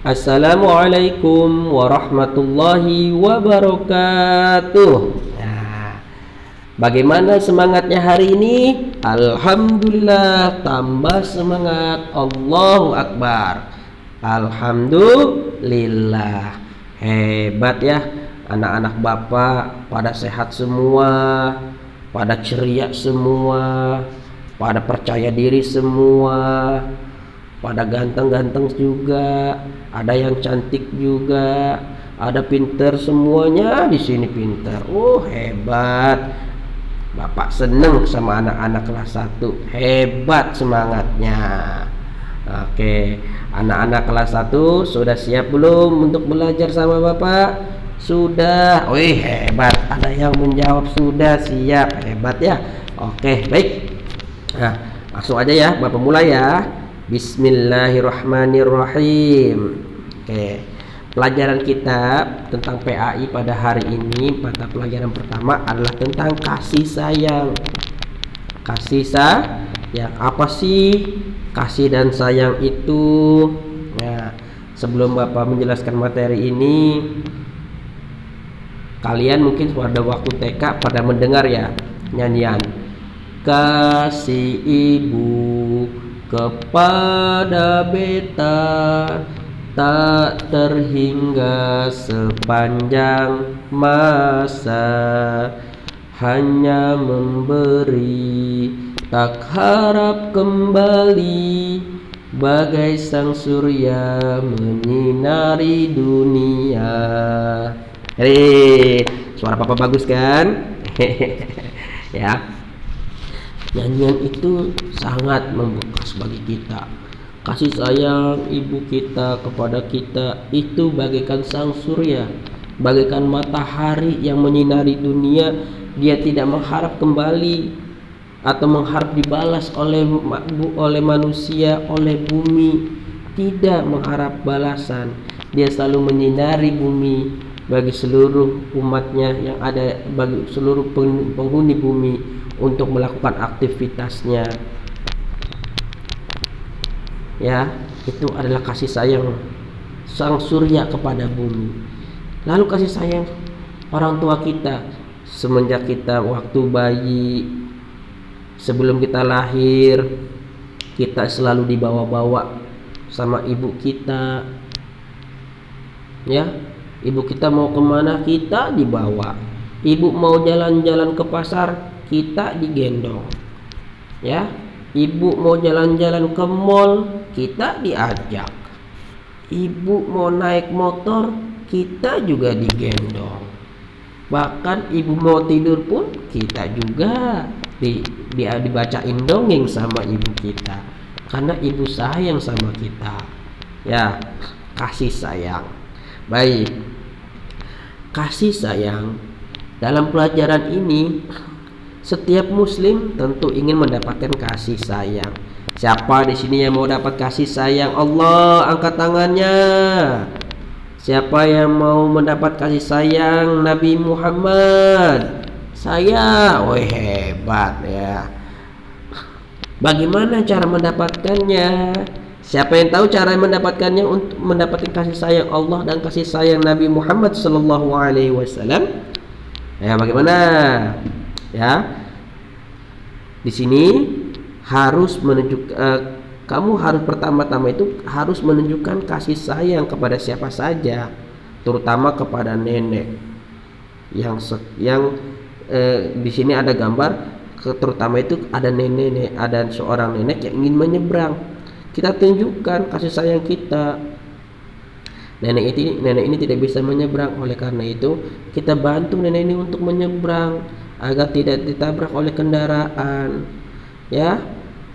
Assalamualaikum warahmatullahi wabarakatuh. Nah, bagaimana semangatnya hari ini? Alhamdulillah, tambah semangat. Allahu Akbar. Alhamdulillah. Hebat ya, anak-anak Bapak pada sehat semua, pada ceria semua, pada percaya diri semua, pada ganteng-ganteng juga, ada yang cantik juga, ada pinter, semuanya di sini pinter. Hebat. Bapak seneng sama anak-anak kelas 1. Hebat semangatnya. Oke, anak-anak kelas 1 sudah siap belum untuk belajar sama Bapak? Sudah. Wih, hebat. Ada yang menjawab sudah siap. Hebat ya. Oke, baik. Nah, langsung aja ya, Bapak mulai ya. Bismillahirrahmanirrahim. Oke, pelajaran kita tentang PAI pada hari ini, mata pelajaran pertama adalah tentang kasih sayang. Kasih sayang, apa sih kasih dan sayang itu? Nah, sebelum Bapak menjelaskan materi ini, kalian mungkin pada waktu TK pada mendengar ya nyanyian kasih ibu kepada beta tak terhingga sepanjang masa, hanya memberi tak harap kembali, bagai sang surya menyinari dunia. Hei, suara Papa bagus kan? Ya, nyanyian itu sangat membekas bagi kita. Kasih sayang ibu kita kepada kita itu bagaikan sang surya, bagaikan matahari yang menyinari dunia. Dia tidak mengharap kembali atau mengharap dibalas oleh manusia, oleh bumi. Tidak mengharap balasan. Dia selalu menyinari bumi bagi seluruh umatnya yang ada, bagi seluruh penghuni bumi untuk melakukan aktivitasnya. Ya, itu adalah kasih sayang sang surya kepada bumi. Lalu kasih sayang orang tua kita semenjak kita waktu bayi, sebelum kita lahir, kita selalu dibawa-bawa sama ibu kita. Ya, ibu kita mau kemana kita dibawa. Ibu mau jalan-jalan ke pasar, kita digendong. Ya, ibu mau jalan-jalan ke mall, kita diajak. Ibu mau naik motor, kita juga digendong. Bahkan ibu mau tidur pun kita juga dibacain dongeng sama ibu kita, karena ibu sayang sama kita. Ya, kasih sayang. Baik, kasih sayang dalam pelajaran ini, setiap muslim tentu ingin mendapatkan kasih sayang. Siapa di sini yang mau dapat kasih sayang Allah? Angkat tangannya. Siapa yang mau mendapat kasih sayang Nabi Muhammad? Saya. Wih, hebat ya. Bagaimana cara mendapatkannya? Siapa yang tahu cara mendapatkannya untuk mendapatkan kasih sayang Allah dan kasih sayang Nabi Muhammad sallallahu alaihi wasallam? Ya, bagaimana? Ya. Di sini harus menunjukkan, kamu harus pertama-tama itu harus menunjukkan kasih sayang kepada siapa saja, terutama kepada nenek. Di sini ada gambar, terutama itu ada nenek, ada seorang nenek yang ingin menyeberang. Kita tunjukkan kasih sayang kita. Nenek ini tidak bisa menyeberang, oleh karena itu kita bantu nenek ini untuk menyeberang agar tidak ditabrak oleh kendaraan. Ya,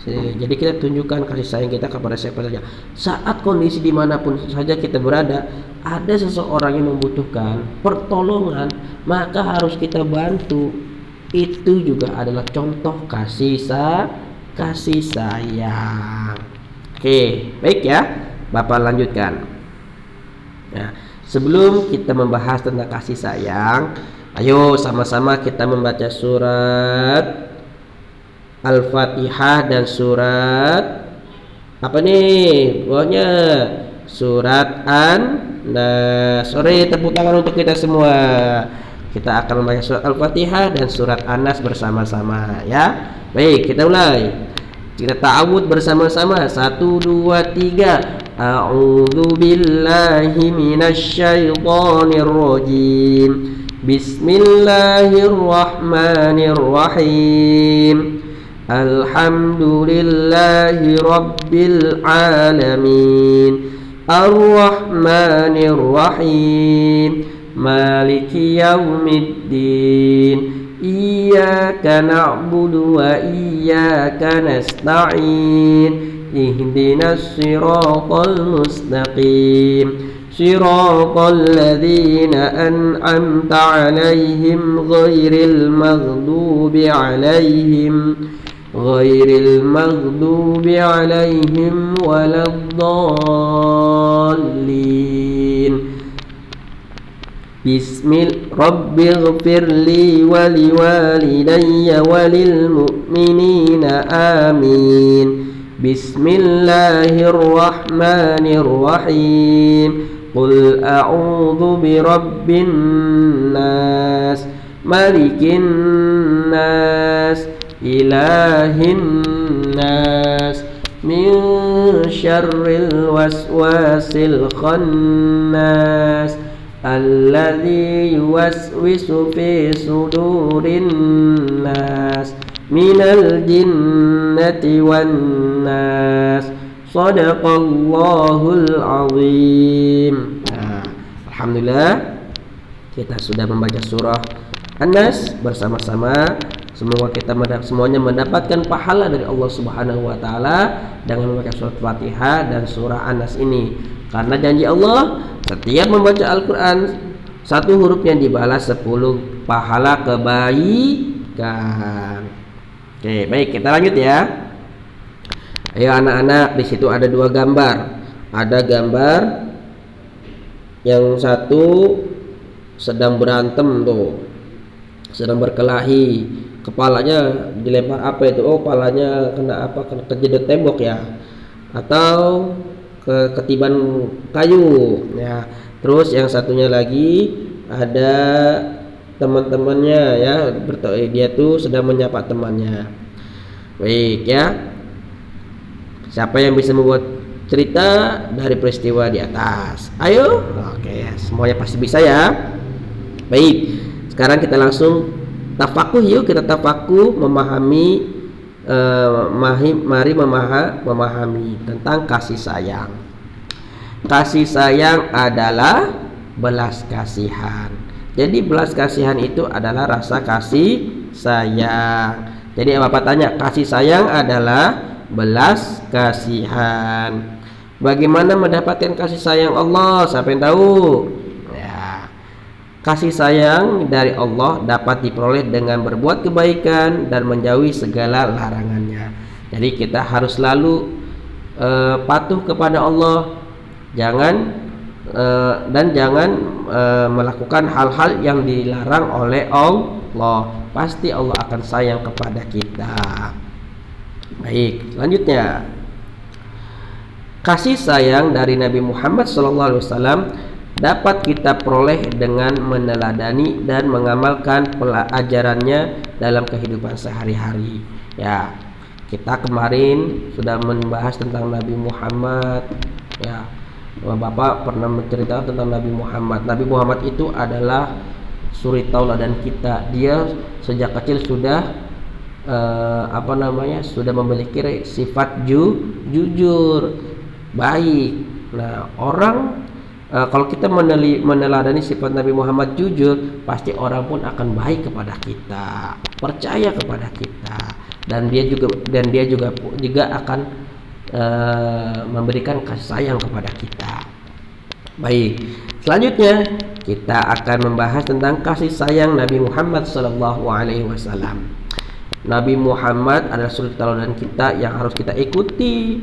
jadi kita tunjukkan kasih sayang kita kepada siapa saja. Saat kondisi dimanapun saja kita berada, ada seseorang yang membutuhkan pertolongan, maka harus kita bantu. Itu juga adalah contoh kasih sayang. Oke, baik ya, Bapak lanjutkan. Nah, sebelum kita membahas tentang kasih sayang, ayo sama-sama kita membaca surat Al-Fatihah dan surat apa nih? Pokoknya surat An-Nas. Sore tepuk tangan untuk kita semua. Kita akan membaca surat Al-Fatihah dan surat An-Nas bersama-sama ya. Baik, kita mulai. Kita ta'awudz bersama-sama. 1 2 3. A'udzu billahi minasy syaithanir rajim. Bismillahirrahmanirrahim. Alhamdulillahi rabbil alamin. Ar-Rahmanir Rahim. Maliki yaumiddin. Iyyaka na'budu wa iyyaka nasta'in. Ihdinas siratal mustaqim. Siratal ladzina an'amta 'alaihim ghairil maghdubi 'alaihim waladdallin. Rabbighfirli wa liwalidayya walil mu'minina amin. Bismillahirrahmanirrahim. Qul a'udzu birabbin nas, malikin nas, ilahin nas, min syarril waswasil khannas, alladzi yuwaswisu fi sudurin nas, minal jinnati wan nas. Shadaqallahul azim. Alhamdulillah kita sudah membaca surah An-Nas bersama-sama. Semoga kita semuanya mendapatkan pahala dari Allah Subhanahu wa taala dengan membaca surat Fatihah dan surah An-Nas ini. Karena janji Allah, setiap membaca Al-Qur'an satu hurufnya dibalas 10 pahala kebaikan. Oke, baik, kita lanjut ya. Ayo anak-anak, di situ ada 2 gambar. Ada gambar yang satu sedang berantem tuh, sedang berkelahi. Kepalanya dilempar apa itu? Oh, kepalanya kena apa? Kena kejedot tembok ya, atau ketiban kayu ya. Terus yang satunya lagi ada teman-temannya ya, dia tuh sedang menyapa temannya. Baik ya. Siapa yang bisa membuat cerita dari peristiwa di atas? Ayo. Oke, semuanya pasti bisa ya. Baik. Sekarang kita langsung tafakuh yuk, kita tafakuh memahami mari memahami tentang kasih sayang. Kasih sayang adalah belas kasihan. Jadi belas kasihan itu adalah rasa kasih sayang. Jadi Bapak tanya, kasih sayang adalah belas kasihan. Bagaimana mendapatkan kasih sayang Allah? Siapa yang tahu? Ya. Kasih sayang dari Allah dapat diperoleh dengan berbuat kebaikan dan menjauhi segala larangannya. Jadi kita harus selalu patuh kepada Allah. Jangan melakukan hal-hal yang dilarang oleh Allah. Pasti Allah akan sayang kepada kita. Baik, selanjutnya kasih sayang dari Nabi Muhammad SAW dapat kita peroleh dengan meneladani dan mengamalkan pelajarannya dalam kehidupan sehari-hari. Ya, kita kemarin sudah membahas tentang Nabi Muhammad. Ya, Bapak pernah menceritakan tentang Nabi Muhammad. Nabi Muhammad itu adalah suri tauladan kita. Dia sejak kecil sudah sudah memiliki sifat jujur, baik. Nah, orang kalau kita meneladani sifat Nabi Muhammad jujur, pasti orang pun akan baik kepada kita, percaya kepada kita, dan dia juga akan memberikan kasih sayang kepada kita. Baik, selanjutnya kita akan membahas tentang kasih sayang Nabi Muhammad SAW. Nabi Muhammad adalah suri tauladan kita yang harus kita ikuti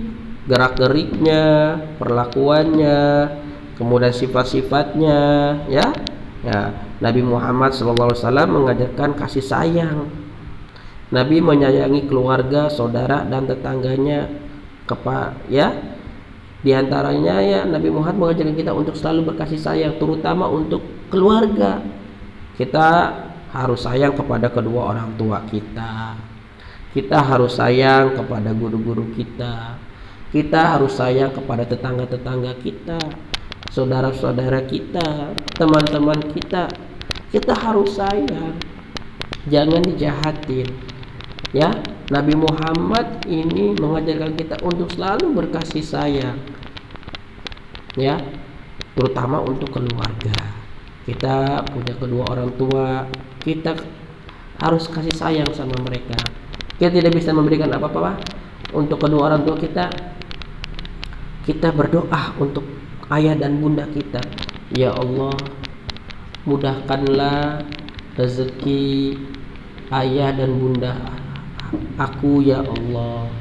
gerak-geriknya, perlakuannya, kemudian sifat-sifatnya, ya. Nabi Muhammad SAW mengajarkan kasih sayang. Nabi menyayangi keluarga, saudara dan tetangganya, Di antaranya ya Nabi Muhammad mengajarkan kita untuk selalu berkasih sayang, terutama untuk keluarga. Kita harus sayang kepada kedua orang tua kita. Kita harus sayang kepada guru-guru kita. Kita harus sayang kepada tetangga-tetangga kita, saudara-saudara kita, teman-teman kita. Kita harus sayang. Jangan dijahatin. Ya, Nabi Muhammad ini mengajarkan kita untuk selalu berkasih sayang. Ya, terutama untuk keluarga. Kita punya kedua orang tua, kita harus kasih sayang sama mereka. Kita tidak bisa memberikan apa-apa untuk kedua orang tua kita. Kita berdoa untuk ayah dan bunda kita. Ya Allah, mudahkanlah rezeki ayah dan bunda aku ya Allah.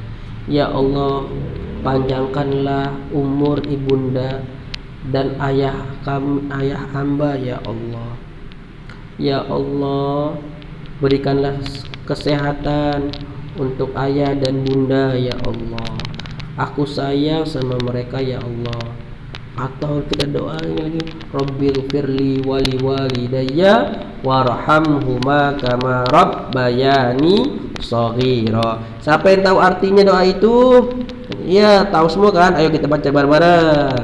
Ya Allah, panjangkanlah umur ibunda dan ayah hamba ya Allah. Ya Allah, berikanlah kesehatan untuk ayah dan bunda ya Allah. Aku sayang sama mereka ya Allah. Atau kita doa lagi, Rabbil firli wali walidayya warhamhuma kama rabbayani shaghira. Siapa yang tahu artinya doa itu? Ya, tahu semua kan? Ayo kita baca bareng-bareng.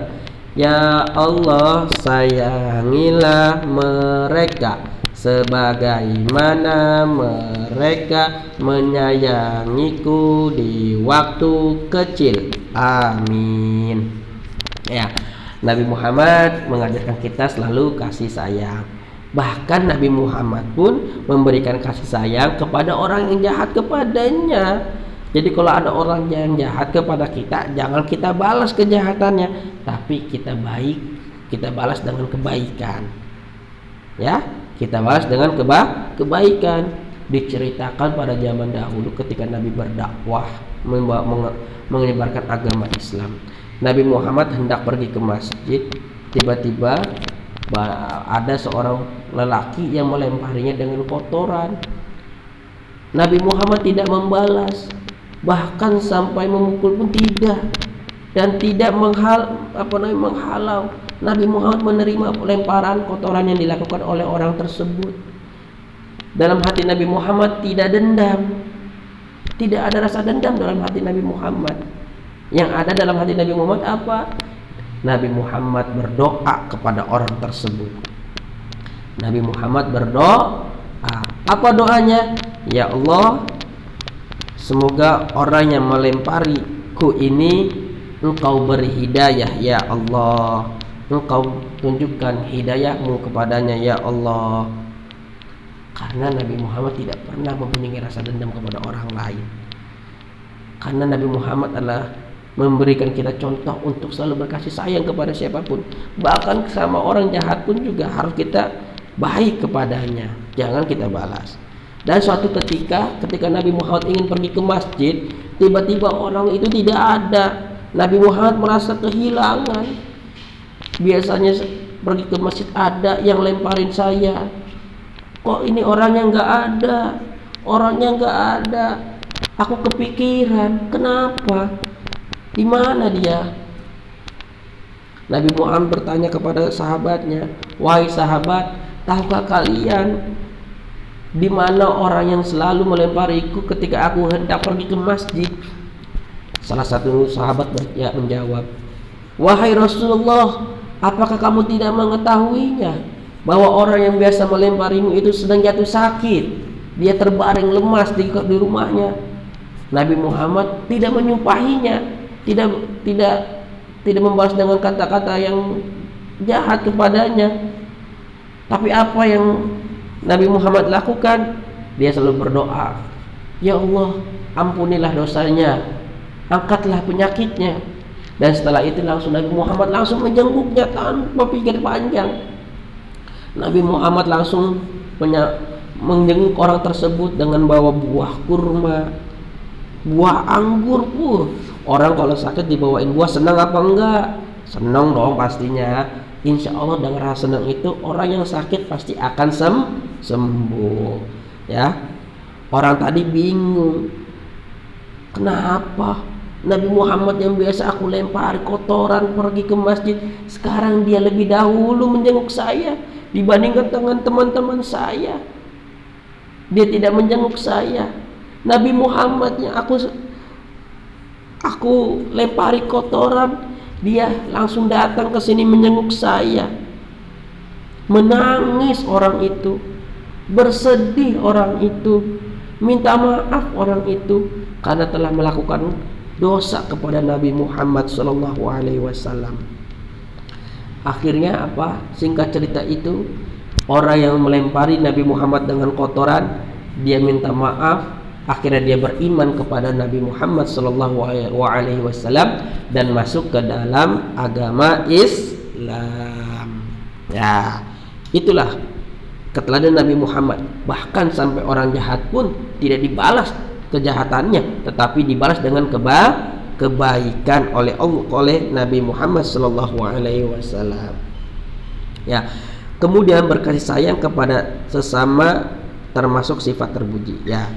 Ya Allah, sayangilah mereka sebagaimana mereka menyayangiku di waktu kecil. Amin. Ya, Nabi Muhammad mengajarkan kita selalu kasih sayang. Bahkan Nabi Muhammad pun memberikan kasih sayang kepada orang yang jahat kepadanya. Jadi kalau ada orang yang jahat kepada kita, jangan kita balas kejahatannya, tapi kita balas dengan kebaikan. Ya, kita balas dengan kebaikan. Diceritakan pada zaman dahulu ketika Nabi berdakwah menyebarkan agama Islam. Nabi Muhammad hendak pergi ke masjid, tiba-tiba ada seorang lelaki yang melemparinya dengan kotoran. Nabi Muhammad tidak membalas, bahkan sampai memukul pun tidak, dan tidak menghalau. Nabi Muhammad menerima lemparan kotoran yang dilakukan oleh orang tersebut. Dalam hati Nabi Muhammad tidak dendam, tidak ada rasa dendam dalam hati Nabi Muhammad. Yang ada dalam hati Nabi Muhammad apa? Nabi Muhammad berdoa kepada orang tersebut. Nabi Muhammad berdoa. Apa doanya? Ya Allah, semoga orang yang melempariku ini Engkau beri hidayah ya Allah. Engkau tunjukkan hidayahmu kepadanya ya Allah. Karena Nabi Muhammad tidak pernah mempunyai rasa dendam kepada orang lain. Karena Nabi Muhammad adalah memberikan kita contoh untuk selalu berkasih sayang kepada siapapun. Bahkan sama orang jahat pun juga harus kita baik kepadanya, jangan kita balas. Dan suatu ketika Nabi Muhammad ingin pergi ke masjid, tiba-tiba orang itu tidak ada. Nabi Muhammad merasa kehilangan. Biasanya pergi ke masjid ada yang lemparin saya, kok ini orangnya nggak ada. Aku kepikiran, kenapa? Di mana dia? Nabi Muhammad bertanya kepada sahabatnya, wahai sahabat, tahukah kalian di mana orang yang selalu melempariku ketika aku hendak pergi ke masjid? Salah satu sahabat menjawab, wahai Rasulullah, apakah kamu tidak mengetahuinya bahwa orang yang biasa melemparimu itu sedang jatuh sakit, dia terbaring lemas di rumahnya? Nabi Muhammad tidak menyumpahinya, tidak membalas dengan kata-kata yang jahat kepadanya. Tapi apa yang Nabi Muhammad lakukan? Dia selalu berdoa, ya Allah, ampunilah dosanya, angkatlah penyakitnya. Dan setelah itu Nabi Muhammad langsung menjenguknya tanpa pikir panjang. Nabi Muhammad langsung menjenguk orang tersebut dengan bawa buah kurma, buah anggur pun. Orang kalau sakit dibawain buah, senang apa enggak? Senang dong pastinya. Insya Allah dengan rasa senang itu orang yang sakit pasti akan sembuh. Ya, orang tadi bingung, kenapa Nabi Muhammad yang biasa aku lempar kotoran pergi ke masjid, sekarang dia lebih dahulu menjenguk saya dibandingkan dengan teman-teman saya. Dia tidak menjenguk saya. Nabi Muhammad yang aku lempari kotoran, dia langsung datang ke sini menjenguk saya. Menangis orang itu, bersedih orang itu, minta maaf orang itu karena telah melakukan dosa kepada Nabi Muhammad sallallahu alaihi wasallam. Akhirnya apa? Singkat cerita itu, orang yang melempari Nabi Muhammad dengan kotoran, dia minta maaf. Akhirnya dia beriman kepada Nabi Muhammad sallallahu alaihi wasallam dan masuk ke dalam agama Islam. Ya, itulah keteladanan Nabi Muhammad. Bahkan sampai orang jahat pun tidak dibalas kejahatannya, tetapi dibalas dengan kebaikan oleh Allah, oleh Nabi Muhammad sallallahu alaihi wasallam. Ya. Kemudian berkasih sayang kepada sesama termasuk sifat terpuji. Ya.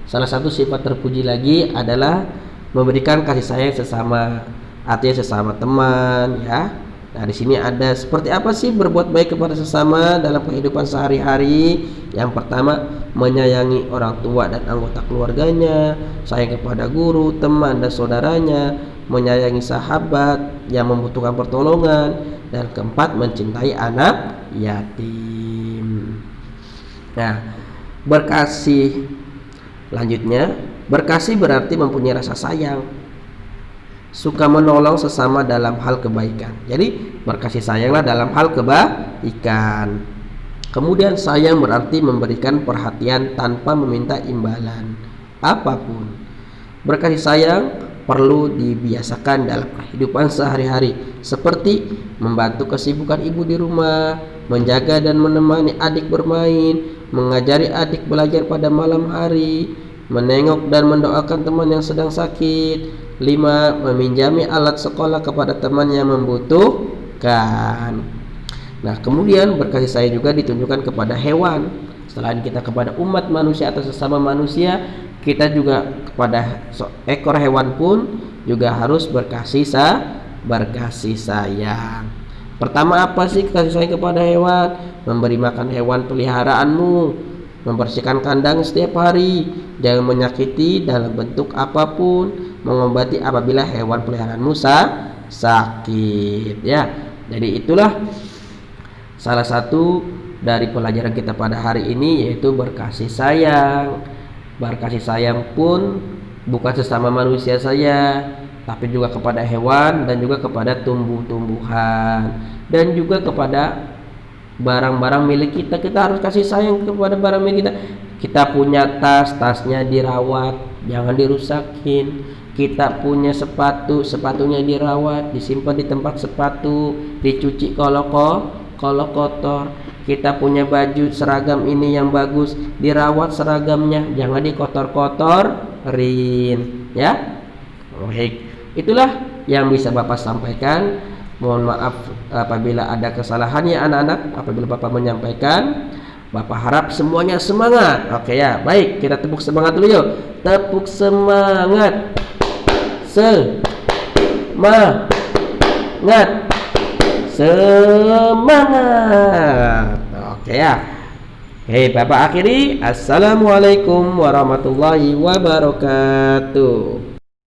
Salah satu sifat terpuji lagi adalah memberikan kasih sayang sesama, artinya sesama teman, ya. Nah, di sini ada seperti apa sih berbuat baik kepada sesama dalam kehidupan sehari-hari? Yang pertama, menyayangi orang tua dan anggota keluarganya, sayang kepada guru, teman dan saudaranya, menyayangi sahabat yang membutuhkan pertolongan, dan keempat, mencintai anak yatim. Nah, berkasih lanjutnya, berkasih berarti mempunyai rasa sayang, suka menolong sesama dalam hal kebaikan. Jadi berkasih sayanglah dalam hal kebaikan. Kemudian sayang berarti memberikan perhatian tanpa meminta imbalan apapun. Berkasih sayang perlu dibiasakan dalam kehidupan sehari-hari, seperti membantu kesibukan ibu di rumah, menjaga dan menemani adik bermain, mengajari adik belajar pada malam hari, menengok dan mendoakan teman yang sedang sakit. 5. Meminjami alat sekolah kepada teman yang membutuhkan. Nah, kemudian berkasih sayang juga ditunjukkan kepada hewan. Selain kita kepada umat manusia atau sesama manusia, kita juga kepada ekor hewan pun juga harus berkasih sayang. Pertama, apa sih kasih sayang kepada hewan? Memberi makan hewan peliharaanmu, membersihkan kandang setiap hari, jangan menyakiti dalam bentuk apapun, mengobati apabila hewan peliharaanmu sakit, ya. Jadi itulah salah satu dari pelajaran kita pada hari ini, yaitu berkasih sayang. Berkasih sayang pun bukan sesama manusia saja, tapi juga kepada hewan dan juga kepada tumbuh-tumbuhan dan juga kepada barang-barang milik kita. Kita harus kasih sayang kepada barang milik kita. Kita punya tasnya dirawat, jangan dirusakin. Kita punya sepatunya dirawat, disimpan di tempat sepatu, dicuci kalau kotor. Kita punya baju seragam ini yang bagus, dirawat seragamnya, jangan dikotor-kotorin, ya. Baik, itulah yang bisa Bapak sampaikan. Mohon maaf apabila ada kesalahan ya anak-anak, apabila Bapak menyampaikan. Bapak harap semuanya semangat. Oke ya, baik, kita tepuk semangat dulu yuk. Tepuk semangat. Semangat. Oke ya. Hei, Bapak akhiri. Assalamualaikum warahmatullahi wabarakatuh.